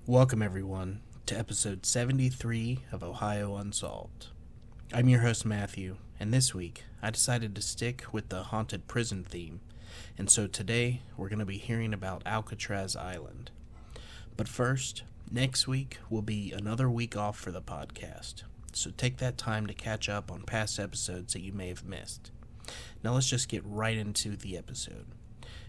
Welcome, everyone, to episode 73 of Ohio Unsolved. I'm your host, Matthew, and this week I decided to stick with the haunted prison theme, and so today we're going to be hearing about Alcatraz Island. But first, next week will be another week off for the podcast, so take that time to catch up on past episodes that you may have missed. Now let's just get right into the episode.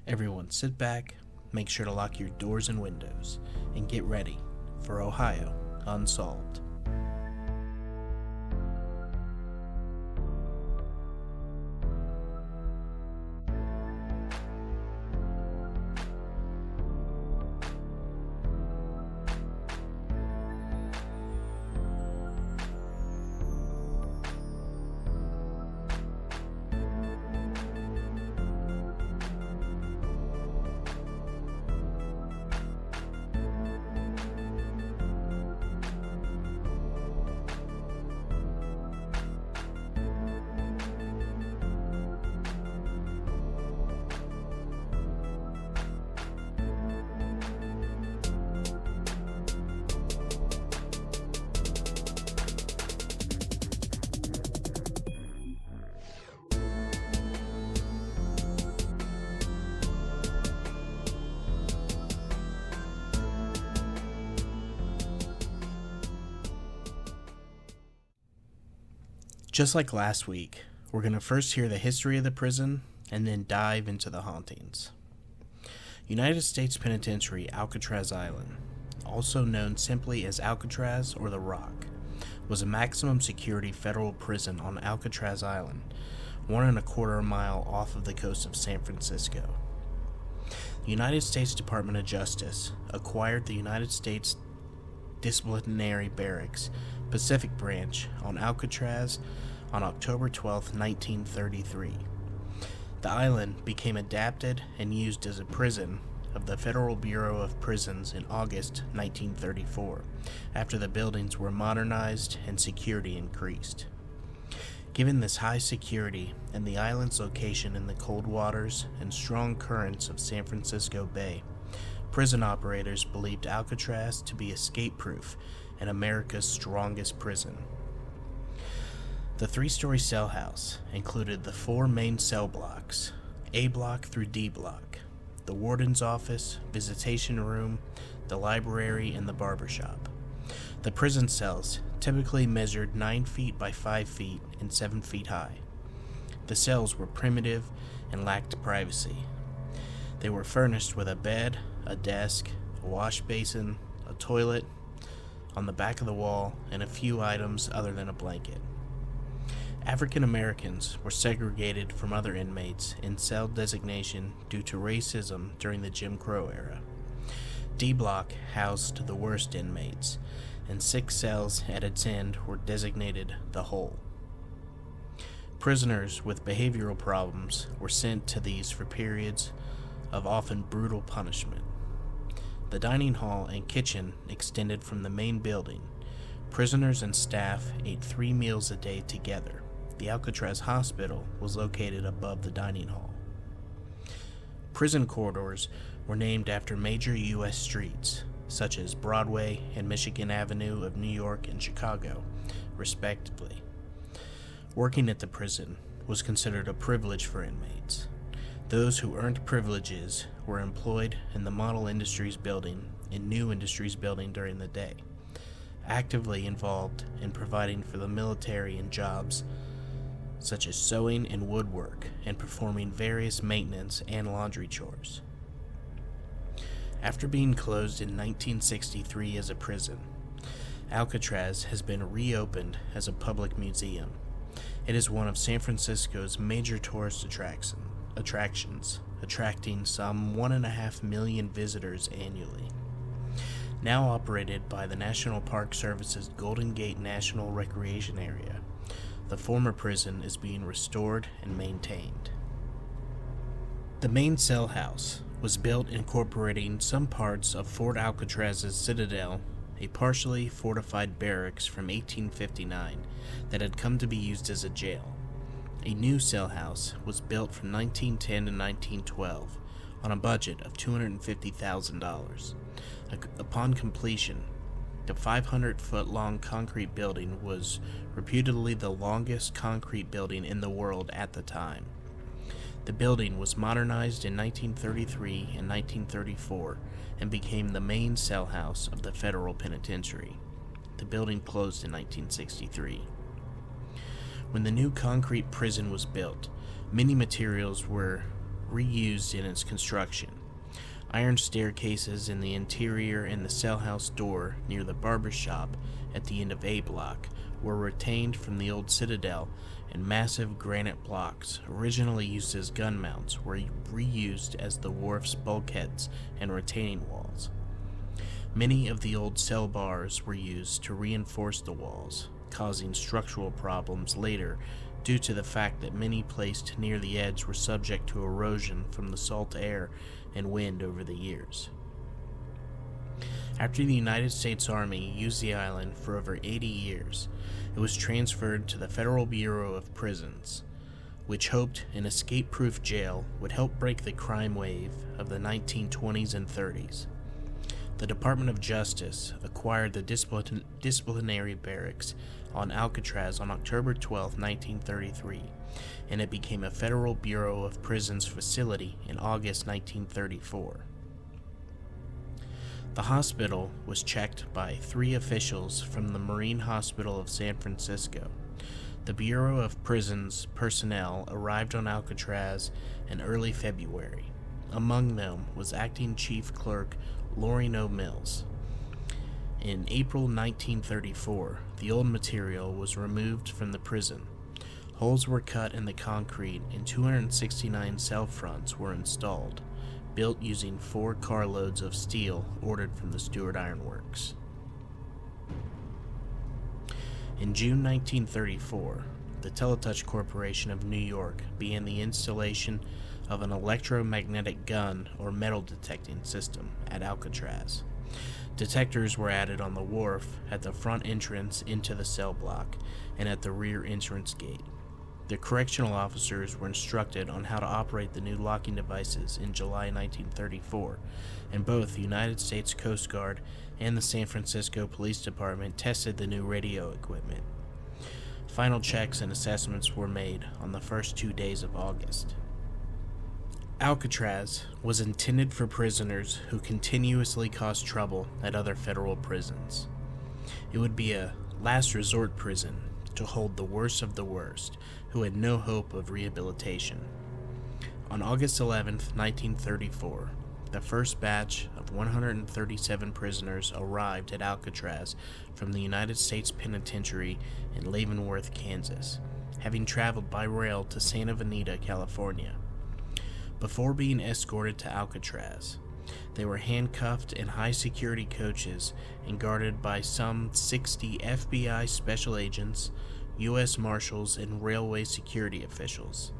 Everyone sit back, make sure to lock your doors and windows, and get ready for Ohio Unsolved. Just like last week, we're going to first hear the history of the prison and then dive into the hauntings. United States Penitentiary Alcatraz Island, also known simply as Alcatraz or The Rock, was a maximum security federal prison on Alcatraz Island, 1.25 miles off of the coast of San Francisco. The United States Department of Justice acquired the United States Disciplinary Barracks Pacific Branch on Alcatraz on October 12, 1933. The island became adapted and used as a prison of the Federal Bureau of Prisons in August 1934, after the buildings were modernized and security increased. Given this high security and the island's location in the cold waters and strong currents of San Francisco Bay, prison operators believed Alcatraz to be escape-proof and America's strongest prison. The three-story cell house included the four main cell blocks, A block through D block, the warden's office, visitation room, the library, and the barbershop. The prison cells typically measured 9 feet by 5 feet and 7 feet high. The cells were primitive and lacked privacy. They were furnished with a bed, a desk, a wash basin, a toilet on the back of the wall, and a few items other than a blanket. African Americans were segregated from other inmates in cell designation due to racism during the Jim Crow era. D block housed the worst inmates, and 6 cells at its end were designated the hole. Prisoners with behavioral problems were sent to these for periods of often brutal punishment. The dining hall and kitchen extended from the main building. Prisoners and staff ate 3 meals a day together. The Alcatraz Hospital was located above the dining hall. Prison corridors were named after major U.S. streets, such as Broadway and Michigan Avenue of New York and Chicago, respectively. Working at the prison was considered a privilege for inmates. Those who earned privileges were employed in the Model Industries building and New Industries building during the day, actively involved in providing for the military in jobs such as sewing and woodwork, and performing various maintenance and laundry chores. After being closed in 1963 as a prison, Alcatraz has been reopened as a public museum. It is one of San Francisco's major tourist attractions, attracting some 1.5 million visitors annually. Now operated by the National Park Service's Golden Gate National Recreation Area, the former prison is being restored and maintained. The main cell house was built incorporating some parts of Fort Alcatraz's citadel, a partially fortified barracks from 1859 that had come to be used as a jail. A new cell house was built from 1910 to 1912 on a budget of $250,000. Upon Upon completion, the 500-foot-long concrete building was reputedly the longest concrete building in the world at the time. The building was modernized in 1933 and 1934 and became the main cell house of the federal penitentiary. The building closed in 1963. When the new concrete prison was built, many materials were reused in its construction. Iron staircases in the interior and the cell house door near the barber shop at the end of A Block were retained from the old citadel, and massive granite blocks, originally used as gun mounts, were reused as the wharf's bulkheads and retaining walls. Many of the old cell bars were used to reinforce the walls, causing structural problems later due to the fact that many placed near the edge were subject to erosion from the salt air and wind over the years. After the United States Army used the island for over 80 years, it was transferred to the Federal Bureau of Prisons, which hoped an escape-proof jail would help break the crime wave of the 1920s and 30s. The Department of Justice acquired the disciplinary barracks on Alcatraz on October 12, 1933, and it became a Federal Bureau of Prisons facility in August 1934. The hospital was checked by 3 officials from the Marine Hospital of San Francisco. The Bureau of Prisons personnel arrived on Alcatraz in early February. Among them was acting chief clerk Loring O. Mills. In April 1934, the old material was removed from the prison. Holes were cut in the concrete and 269 cell fronts were installed, built using 4 carloads of steel ordered from the Stewart Iron Works. In June 1934, the Teletouch Corporation of New York began the installation of an electromagnetic gun or metal detecting system at Alcatraz. Detectors were added on the wharf, at the front entrance into the cell block, and at the rear entrance gate. The correctional officers were instructed on how to operate the new locking devices in July 1934, and both the United States Coast Guard and the San Francisco Police Department tested the new radio equipment. Final checks and assessments were made on the first 2 days of August. Alcatraz was intended for prisoners who continuously caused trouble at other federal prisons. It would be a last resort prison to hold the worst of the worst, who had no hope of rehabilitation. On August 11, 1934, the first batch of 137 prisoners arrived at Alcatraz from the United States Penitentiary in Leavenworth, Kansas, having traveled by rail to Santa Anita, California. Before being escorted to Alcatraz, they were handcuffed in high-security coaches and guarded by some 60 FBI special agents, U.S. Marshals, and railway security officials.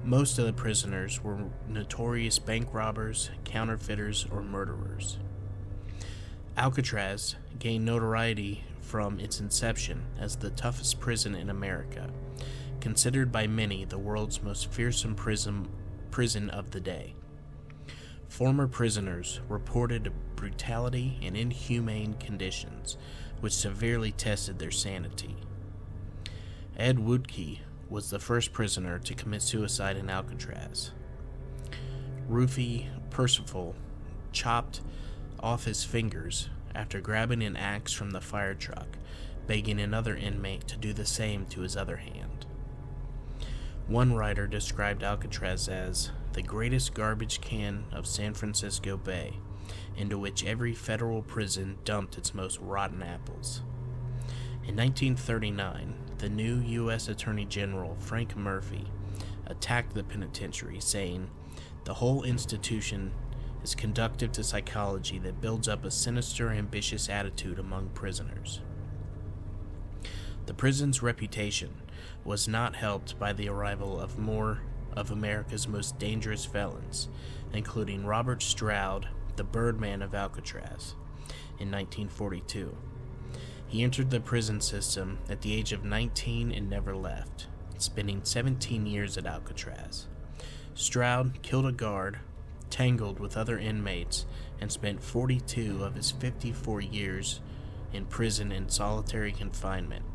Most of the prisoners were notorious bank robbers, counterfeiters, or murderers. Alcatraz gained notoriety from its inception as the toughest prison in America, considered by many the world's most fearsome prison of the day. Former prisoners reported brutality and inhumane conditions, which severely tested their sanity. Ed Woodkey was the first prisoner to commit suicide in Alcatraz. Rufy Percival chopped off his fingers after grabbing an axe from the fire truck, begging another inmate to do the same to his other hand. One writer described Alcatraz as the greatest garbage can of San Francisco Bay, into which every federal prison dumped its most rotten apples. In 1939, the new U.S. Attorney General Frank Murphy attacked the penitentiary, saying, "The whole institution is conducive to psychology that builds up a sinister, ambitious attitude among prisoners." The prison's reputation was not helped by the arrival of more of America's most dangerous felons, including Robert Stroud, the Birdman of Alcatraz, in 1942. He entered the prison system at the age of 19 and never left, spending 17 years at Alcatraz. Stroud killed a guard tangled with other inmates, and spent 42 of his 54 years in prison in solitary confinement.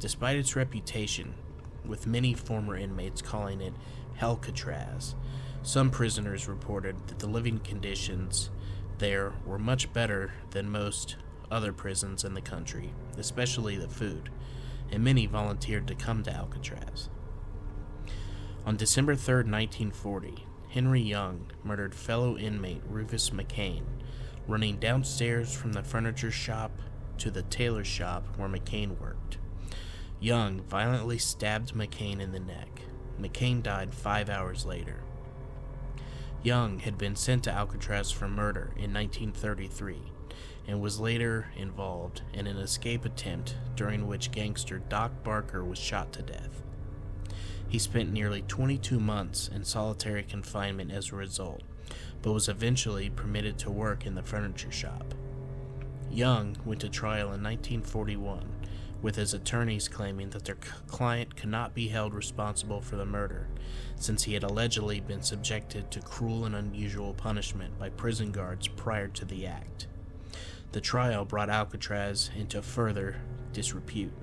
Despite its reputation, with many former inmates calling it Alcatraz, some prisoners reported that the living conditions there were much better than most other prisons in the country, especially the food, and many volunteered to come to Alcatraz. On December 3, 1940, Henry Young murdered fellow inmate Rufus McCain, running downstairs from the furniture shop to the tailor shop where McCain worked. Young violently stabbed McCain in the neck. McCain died 5 hours later. Young had been sent to Alcatraz for murder in 1933 and was later involved in an escape attempt during which gangster Doc Barker was shot to death. He spent nearly 22 months in solitary confinement as a result, but was eventually permitted to work in the furniture shop. Young went to trial in 1941, with his attorneys claiming that their client could not be held responsible for the murder, since he had allegedly been subjected to cruel and unusual punishment by prison guards prior to the act. The trial brought Alcatraz into further disrepute.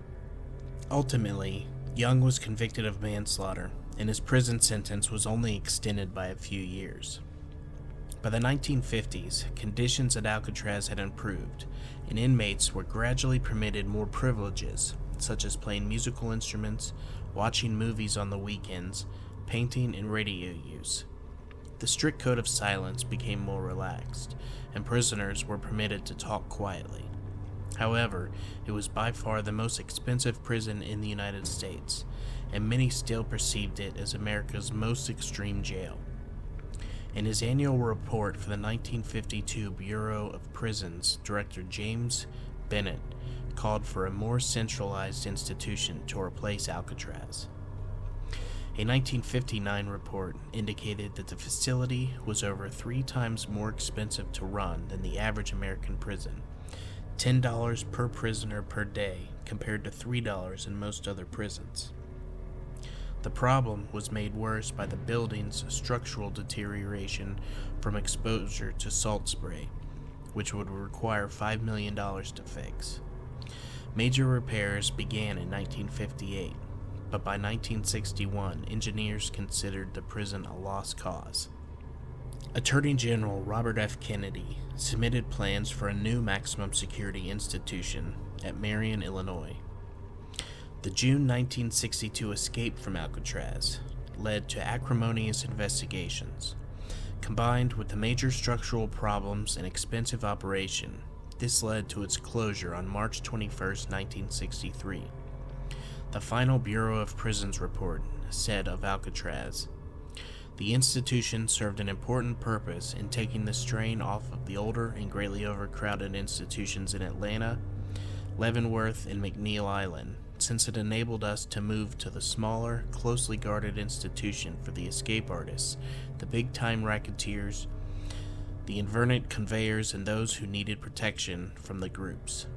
Ultimately, Young was convicted of manslaughter, and his prison sentence was only extended by a few years. By the 1950s, conditions at Alcatraz had improved, and inmates were gradually permitted more privileges, such as playing musical instruments, watching movies on the weekends, painting, and radio use. The strict code of silence became more relaxed, and prisoners were permitted to talk quietly. However, it was by far the most expensive prison in the United States, and many still perceived it as America's most extreme jail. In his annual report for the 1952 Bureau of Prisons, Director James Bennett called for a more centralized institution to replace Alcatraz. A 1959 report indicated that the facility was over 3 times more expensive to run than the average American prison, $10 per prisoner per day compared to $3 in most other prisons. The problem was made worse by the building's structural deterioration from exposure to salt spray, which would require $5 million to fix. Major repairs began in 1958, but by 1961, engineers considered the prison a lost cause. Attorney General Robert F. Kennedy submitted plans for a new maximum security institution at Marion, Illinois. The June 1962 escape from Alcatraz led to acrimonious investigations. Combined with the major structural problems and expensive operation, this led to its closure on March 21, 1963. The final Bureau of Prisons report said of Alcatraz, "The institution served an important purpose in taking the strain off of the older and greatly overcrowded institutions in Atlanta, Leavenworth, and McNeil Island, since it enabled us to move to the smaller, closely guarded institution for the escape artists, the big-time racketeers, the inverted conveyors, and those who needed protection from the groups.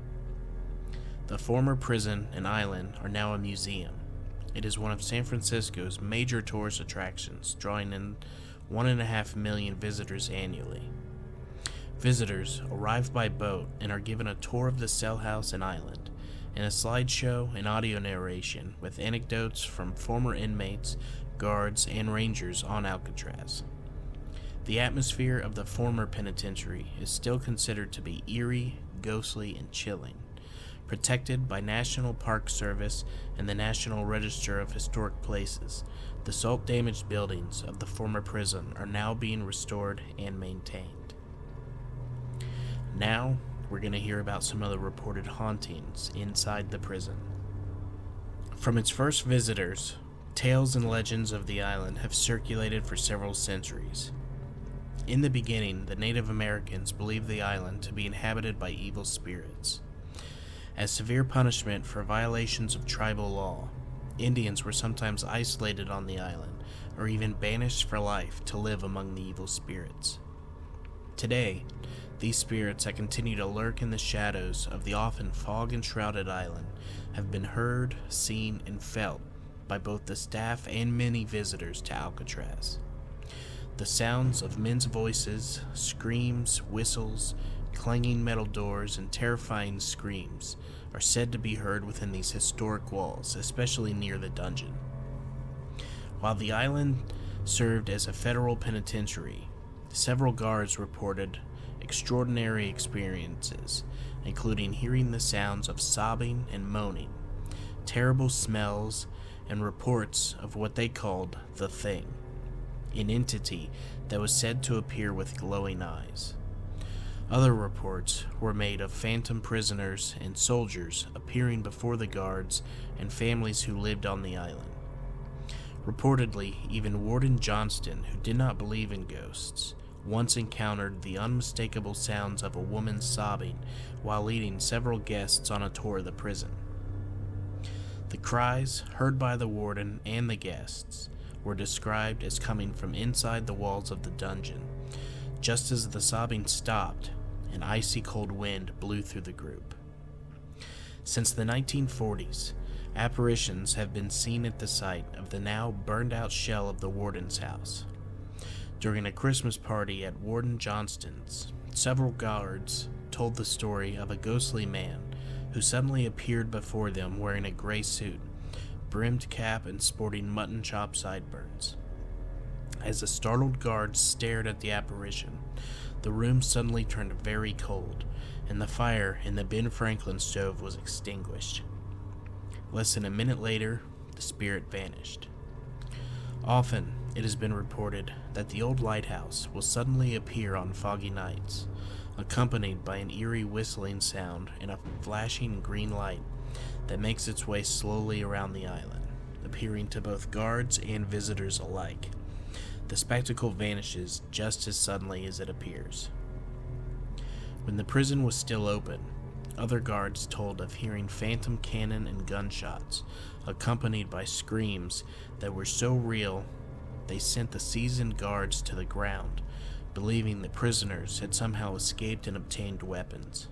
The former prison and island are now a museum. It is one of San Francisco's major tourist attractions, drawing in 1.5 million visitors annually. Visitors arrive by boat and are given a tour of the cell house and island, and a slideshow and audio narration with anecdotes from former inmates, guards, and rangers on Alcatraz. The atmosphere of the former penitentiary is still considered to be eerie, ghostly, and chilling. Protected by National Park Service and the National Register of Historic Places, the salt-damaged buildings of the former prison are now being restored and maintained. Now, we're going to hear about some of the reported hauntings inside the prison. From its first visitors, tales and legends of the island have circulated for several centuries. In the beginning, the Native Americans believed the island to be inhabited by evil spirits. As severe punishment for violations of tribal law, Indians were sometimes isolated on the island, or even banished for life to live among the evil spirits. Today, these spirits that continue to lurk in the shadows of the often fog-enshrouded island have been heard, seen, and felt by both the staff and many visitors to Alcatraz. The sounds of men's voices, screams, whistles, clanging metal doors, and terrifying screams are said to be heard within these historic walls, especially near the dungeon. While the island served as a federal penitentiary, several guards reported extraordinary experiences, including hearing the sounds of sobbing and moaning, terrible smells, and reports of what they called the Thing, an entity that was said to appear with glowing eyes. Other reports were made of phantom prisoners and soldiers appearing before the guards and families who lived on the island. Reportedly, even Warden Johnston, who did not believe in ghosts, once encountered the unmistakable sounds of a woman sobbing while leading several guests on a tour of the prison. The cries, heard by the warden and the guests, were described as coming from inside the walls of the dungeon. Just as the sobbing stopped, an icy cold wind blew through the group. Since the 1940s, apparitions have been seen at the site of the now burned-out shell of the warden's house. During a Christmas party at Warden Johnston's, several guards told the story of a ghostly man who suddenly appeared before them wearing a gray suit, brimmed cap, and sporting mutton chop sideburns. As the startled guards stared at the apparition, the room suddenly turned very cold, and the fire in the Ben Franklin stove was extinguished. Less than a minute later, the spirit vanished. Often, it has been reported that the old lighthouse will suddenly appear on foggy nights, accompanied by an eerie whistling sound and a flashing green light that makes its way slowly around the island, appearing to both guards and visitors alike. The spectacle vanishes just as suddenly as it appears. When the prison was still open, other guards told of hearing phantom cannon and gunshots, accompanied by screams that were so real they sent the seasoned guards to the ground, believing the prisoners had somehow escaped and obtained weapons.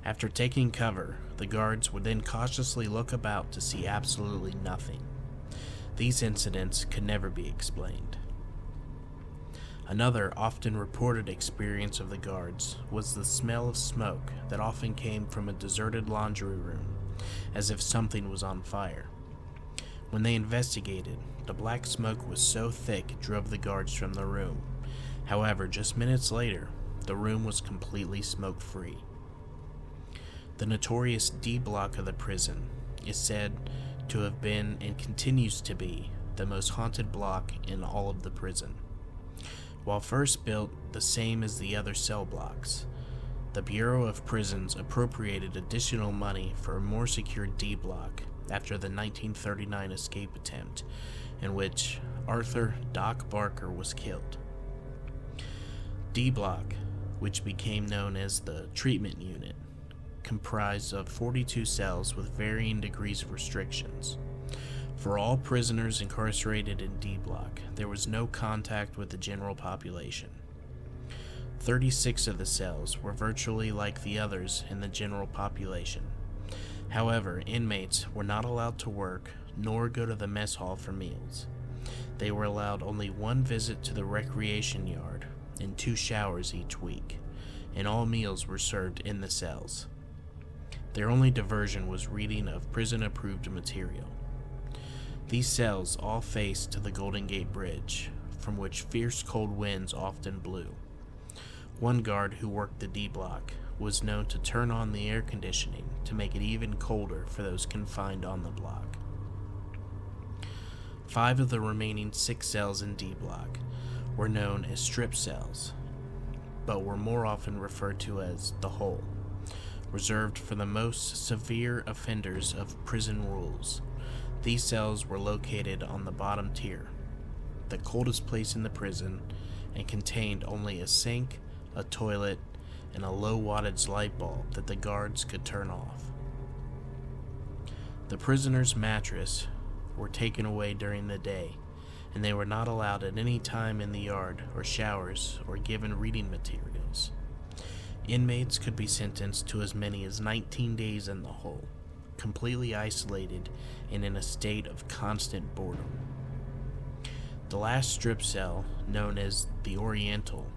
After taking cover, the guards would then cautiously look about to see absolutely nothing. These incidents could never be explained. Another often reported experience of the guards was the smell of smoke that often came from a deserted laundry room, as if something was on fire. When they investigated, the black smoke was so thick it drove the guards from the room. However, just minutes later, the room was completely smoke-free. The notorious D block of the prison is said to have been and continues to be the most haunted block in all of the prison. While first built the same as the other cell blocks, the Bureau of Prisons appropriated additional money for a more secure D block after the 1939 escape attempt, in which Arthur Doc Barker was killed. D block, which became known as the treatment unit, comprised of 42 cells with varying degrees of restrictions. For all prisoners incarcerated in D block, there was no contact with the general population. 36 of the cells were virtually like the others in the general population. However, inmates were not allowed to work nor go to the mess hall for meals. They were allowed only one visit to the recreation yard and 2 showers each week, and all meals were served in the cells. Their only diversion was reading of prison-approved material. These cells all faced to the Golden Gate Bridge, from which fierce cold winds often blew. One guard who worked the D block was known to turn on the air conditioning to make it even colder for those confined on the block. 5 of the remaining 6 cells in D block were known as strip cells, but were more often referred to as the hole, reserved for the most severe offenders of prison rules. These cells were located on the bottom tier, the coldest place in the prison, and contained only a sink, a toilet, and a low wattage light bulb that the guards could turn off. The prisoners' mattress were taken away during the day, and they were not allowed at any time in the yard or showers or given reading materials. Inmates could be sentenced to as many as 19 days in the hole, completely isolated and in a state of constant boredom. The last strip cell, known as the Oriental,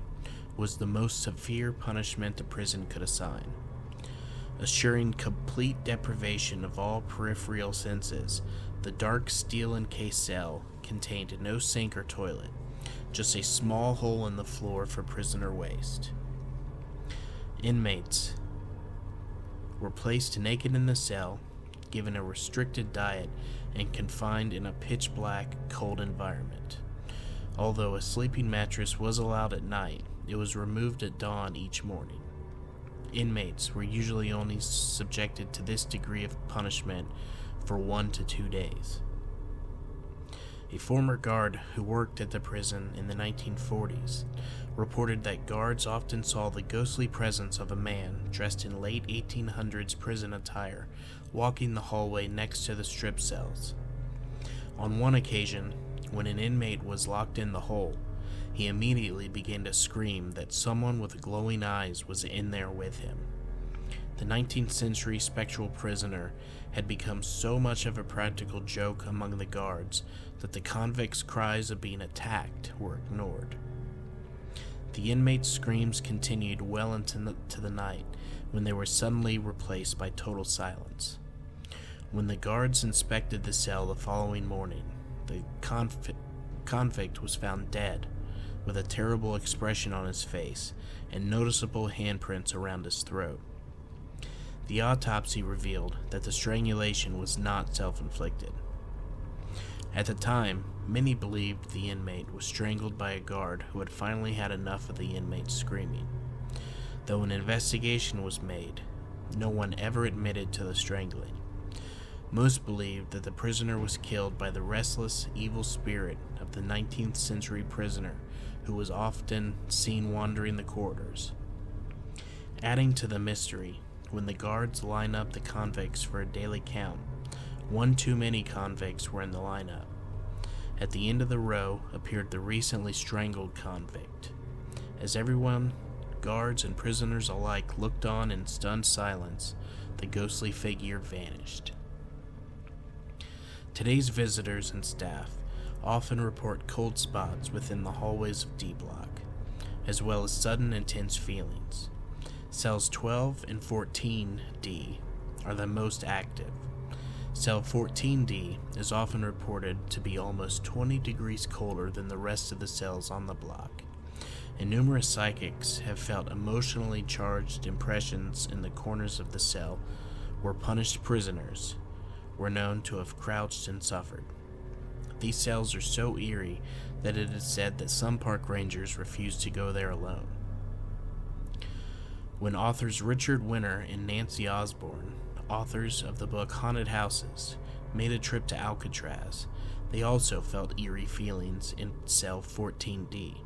was the most severe punishment the prison could assign. Assuring complete deprivation of all peripheral senses, the dark steel-encased cell contained no sink or toilet, just a small hole in the floor for prisoner waste. Inmates were placed naked in the cell, given a restricted diet, and confined in a pitch-black, cold environment. Although a sleeping mattress was allowed at night, it was removed at dawn each morning. Inmates were usually only subjected to this degree of punishment for 1 to 2 days. A former guard who worked at the prison in the 1940s reported that guards often saw the ghostly presence of a man dressed in late 1800s prison attire walking the hallway next to the strip cells. On one occasion, when an inmate was locked in the hole, he immediately began to scream that someone with glowing eyes was in there with him. The 19th century spectral prisoner had become so much of a practical joke among the guards that the convicts' cries of being attacked were ignored. The inmates' screams continued well into the night, when they were suddenly replaced by total silence. When the guards inspected the cell the following morning, the convict was found dead, with a terrible expression on his face and noticeable handprints around his throat. The autopsy revealed that the strangulation was not self-inflicted. At the time, many believed the inmate was strangled by a guard who had finally had enough of the inmate's screaming. Though an investigation was made, no one ever admitted to the strangling. Most believed that the prisoner was killed by the restless, evil spirit of the 19th century prisoner who was often seen wandering the corridors. Adding to the mystery, when the guards line up the convicts for a daily count, one too many convicts were in the lineup. At the end of the row appeared the recently strangled convict. As everyone, guards and prisoners alike, looked on in stunned silence, the ghostly figure vanished. Today's visitors and staff often report cold spots within the hallways of D Block, as well as sudden intense feelings. Cells 12 and 14D are the most active. Cell 14D is often reported to be almost 20 degrees colder than the rest of the cells on the block, and numerous psychics have felt emotionally charged impressions in the corners of the cell where punished prisoners were known to have crouched and suffered. These cells are so eerie that it is said that some park rangers refuse to go there alone. When authors Richard Winter and Nancy Osborne, authors of the book Haunted Houses, made a trip to Alcatraz, they also felt eerie feelings in cell 14D.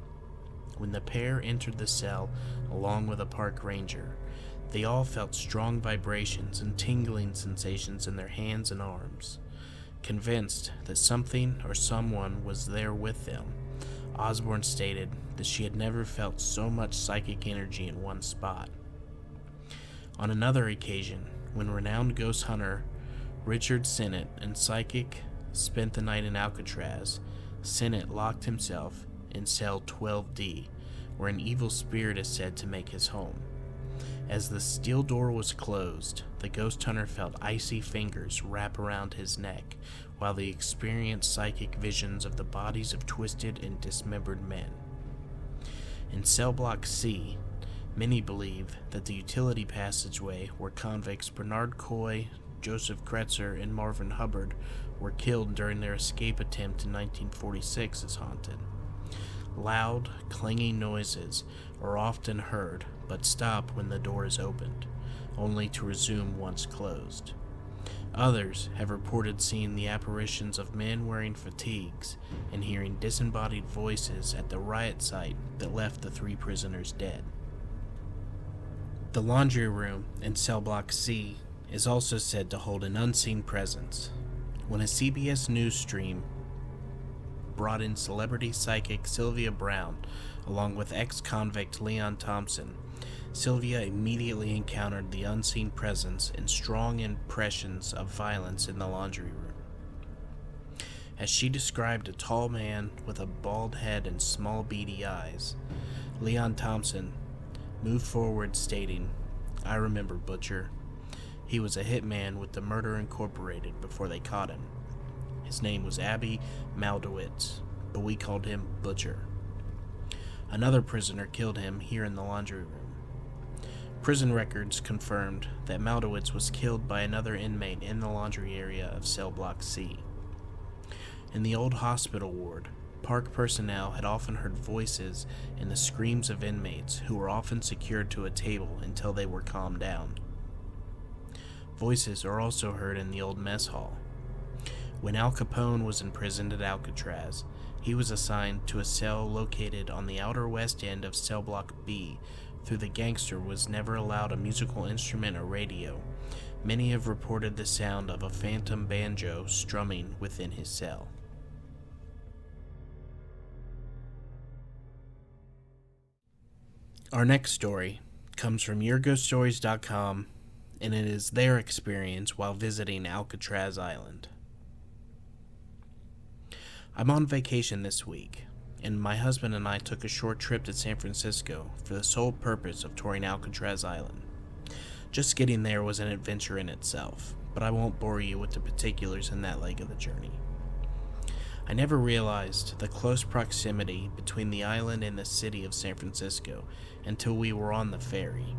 When the pair entered the cell along with a park ranger, they all felt strong vibrations and tingling sensations in their hands and arms. Convinced that something or someone was there with them, Osborne stated that she had never felt so much psychic energy in one spot. On another occasion, when renowned ghost hunter Richard Sennett and psychic spent the night in Alcatraz, Sennett locked himself in cell 12D, where an evil spirit is said to make his home. As the steel door was closed, the ghost hunter felt icy fingers wrap around his neck, while he experienced psychic visions of the bodies of twisted and dismembered men. In cell block C, many believe that the utility passageway where convicts Bernard Coy, Joseph Kretzer, and Marvin Hubbard were killed during their escape attempt in 1946 is haunted. Loud, clanging noises are often heard, but stop when the door is opened, only to resume once closed. Others have reported seeing the apparitions of men wearing fatigues and hearing disembodied voices at the riot site that left the 3 prisoners dead. The laundry room in cell block C is also said to hold an unseen presence. When a CBS News stream brought in celebrity psychic Sylvia Brown, along with ex-convict Leon Thompson, Sylvia immediately encountered the unseen presence and strong impressions of violence in the laundry room. as she described a tall man with a bald head and small beady eyes. Leon Thompson moved forward stating, "I remember Butcher. He was a hitman with the Murder Incorporated before they caught him. His name was Abby Maldowitz, but we called him Butcher. Another prisoner killed him here in the laundry room. Prison records confirmed that Maldowitz was killed by another inmate in the laundry area of cell block C. In the old hospital ward, park personnel had often heard voices and the screams of inmates who were often secured to a table until they were calmed down. Voices are also heard in the old mess hall. When Al Capone was imprisoned at Alcatraz, he was assigned to a cell located on the outer west end of cell block B. Though the gangster was never allowed a musical instrument or radio, many have reported the sound of a phantom banjo strumming within his cell. Our next story comes from YourGhostStories.com, and it is their experience while visiting Alcatraz Island. I'm on vacation this week, and my husband and I took a short trip to San Francisco for the sole purpose of touring Alcatraz Island. Just getting there was an adventure in itself, but I won't bore you with the particulars in that leg of the journey. I never realized the close proximity between the island and the city of San Francisco until we were on the ferry.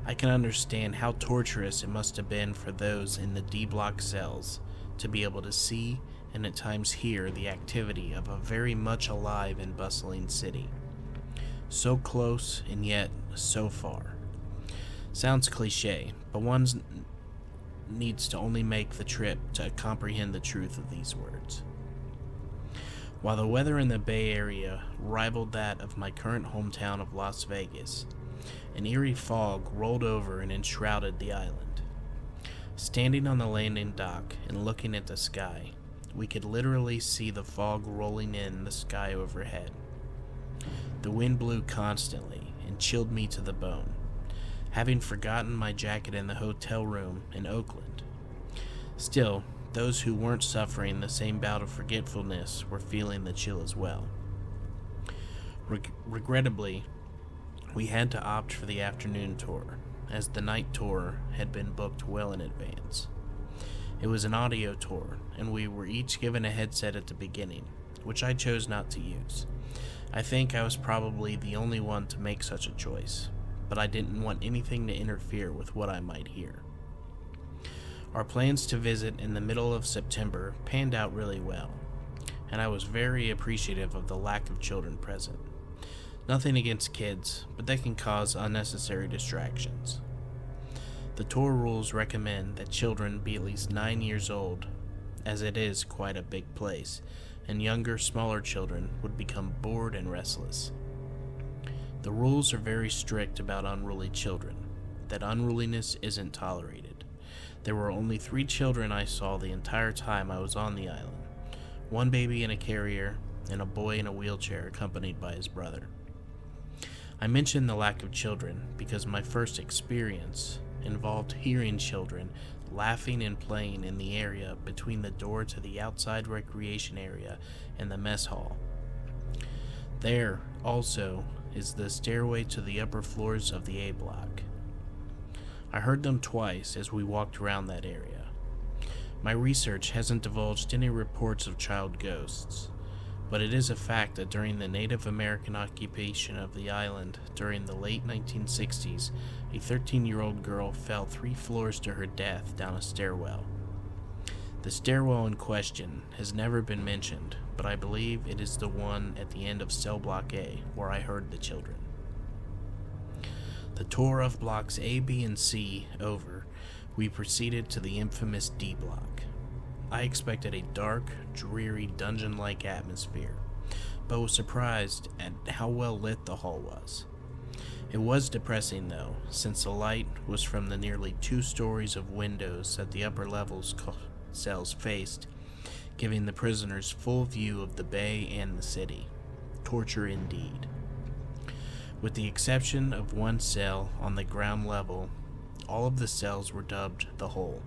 I can understand how torturous it must have been for those in the D-block cells to be able to see and at times hear the activity of a very much alive and bustling city. So close and yet so far. Sounds cliche, but one needs to only make the trip to comprehend the truth of these words. While the weather in the Bay Area rivaled that of my current hometown of Las Vegas, an eerie fog rolled over and enshrouded the island. Standing on the landing dock and looking at the sky, we could literally see the fog rolling in the sky overhead. The wind blew constantly and chilled me to the bone, having forgotten my jacket in the hotel room in Oakland. Still, those who weren't suffering the same bout of forgetfulness were feeling the chill as well. Regrettably, we had to opt for the afternoon tour, as the night tour had been booked well in advance. It was an audio tour, and we were each given a headset at the beginning, which I chose not to use. I think I was probably the only one to make such a choice, but I didn't want anything to interfere with what I might hear. Our plans to visit in the middle of September panned out really well, and I was very appreciative of the lack of children present. Nothing against kids, but they can cause unnecessary distractions. The tour rules recommend that children be at least 9 years old, as it is quite a big place, and younger, smaller children would become bored and restless. The rules are very strict about unruly children, that unruliness isn't tolerated. There were only 3 children I saw the entire time I was on the island, 1 baby in a carrier, and a boy in a wheelchair accompanied by his brother. I mention the lack of children because my first experience involved hearing children laughing and playing in the area between the door to the outside recreation area and the mess hall. There, also, is the stairway to the upper floors of the A block. I heard them twice as we walked around that area. My research hasn't divulged any reports of child ghosts, but it is a fact that during the Native American occupation of the island during the late 1960s, a 13-year-old girl fell 3 floors to her death down a stairwell. The stairwell in question has never been mentioned, but I believe it is the one at the end of cell block A where I heard the children. The tour of blocks A, B, and C over, we proceeded to the infamous D block. I expected a dark, dreary, dungeon-like atmosphere, but was surprised at how well lit the hall was. It was depressing, though, since the light was from the nearly 2 stories of windows that the upper levels cells faced, giving the prisoners full view of the bay and the city. Torture indeed. With the exception of 1 cell on the ground level, all of the cells were dubbed the Hole.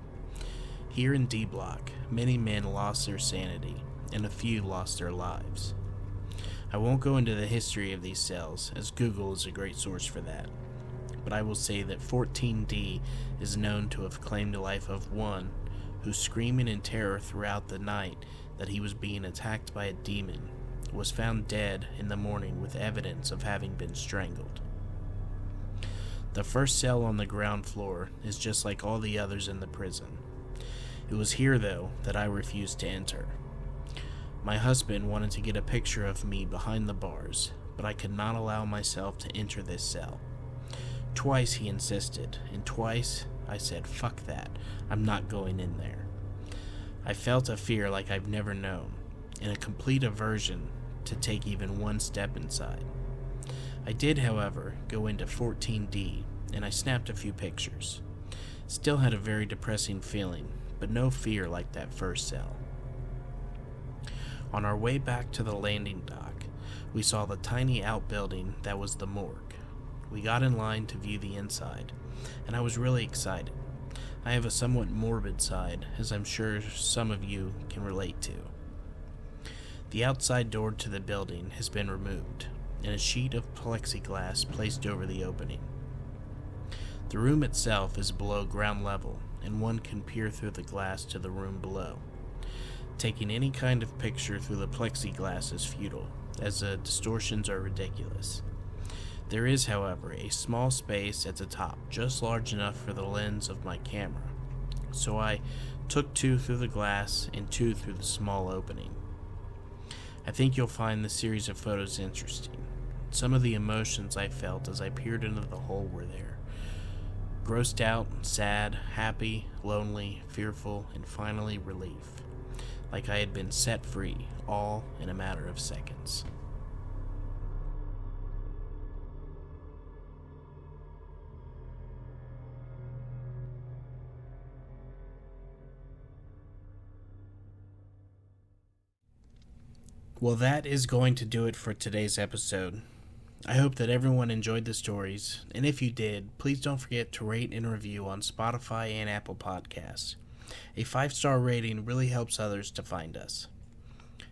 Here in D Block, many men lost their sanity, and a few lost their lives. I won't go into the history of these cells, as Google is a great source for that, but I will say that 14D is known to have claimed the life of one who, screaming in terror throughout the night that he was being attacked by a demon, was found dead in the morning with evidence of having been strangled. The first cell on the ground floor is just like all the others in the prison. It was here, though, that I refused to enter. My husband wanted to get a picture of me behind the bars, but I could not allow myself to enter this cell. Twice he insisted, and twice I said, "Fuck that, I'm not going in there." I felt a fear like I've never known, and a complete aversion to take even one step inside. I did, however, go into 14D, and I snapped a few pictures. Still had a very depressing feeling, but no fear like that first cell. On our way back to the landing dock, we saw the tiny outbuilding that was the morgue. We got in line to view the inside, and I was really excited. I have a somewhat morbid side, as I'm sure some of you can relate to. The outside door to the building has been removed, and a sheet of plexiglass placed over the opening. The room itself is below ground level, and one can peer through the glass to the room below. Taking any kind of picture through the plexiglass is futile, as the distortions are ridiculous. There is, however, a small space at the top, just large enough for the lens of my camera, so I took 2 through the glass and 2 through the small opening. I think you'll find the series of photos interesting. Some of the emotions I felt as I peered into the hole were there. Grossed out, sad, happy, lonely, fearful, and finally relief. Like I had been set free, all in a matter of seconds. Well, that is going to do it for today's episode. I hope that everyone enjoyed the stories, and if you did, please don't forget to rate and review on Spotify and Apple Podcasts. A 5-star rating really helps others to find us.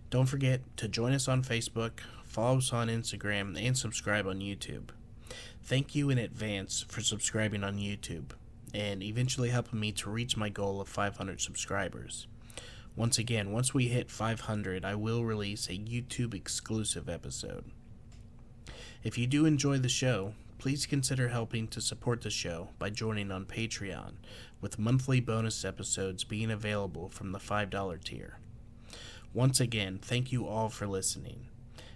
Don't forget to join us on Facebook, follow us on Instagram, and subscribe on YouTube. Thank you in advance for subscribing on YouTube, and eventually helping me to reach my goal of 500 subscribers. Once again, once we hit 500, I will release a YouTube exclusive episode. If you do enjoy the show, please consider helping to support the show by joining on Patreon, with monthly bonus episodes being available from the $5 tier. Once again, thank you all for listening,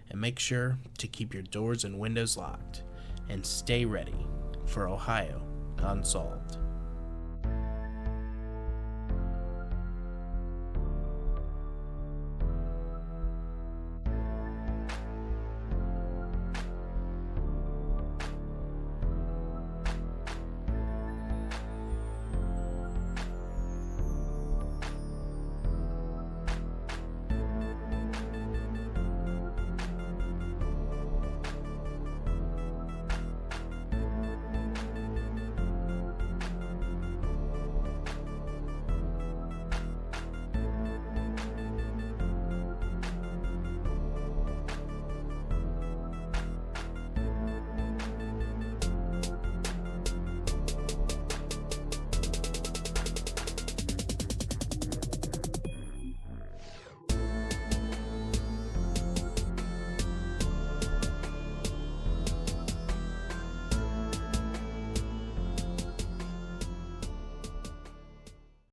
and make sure to keep your doors and windows locked, and stay ready for Ohio Unsolved.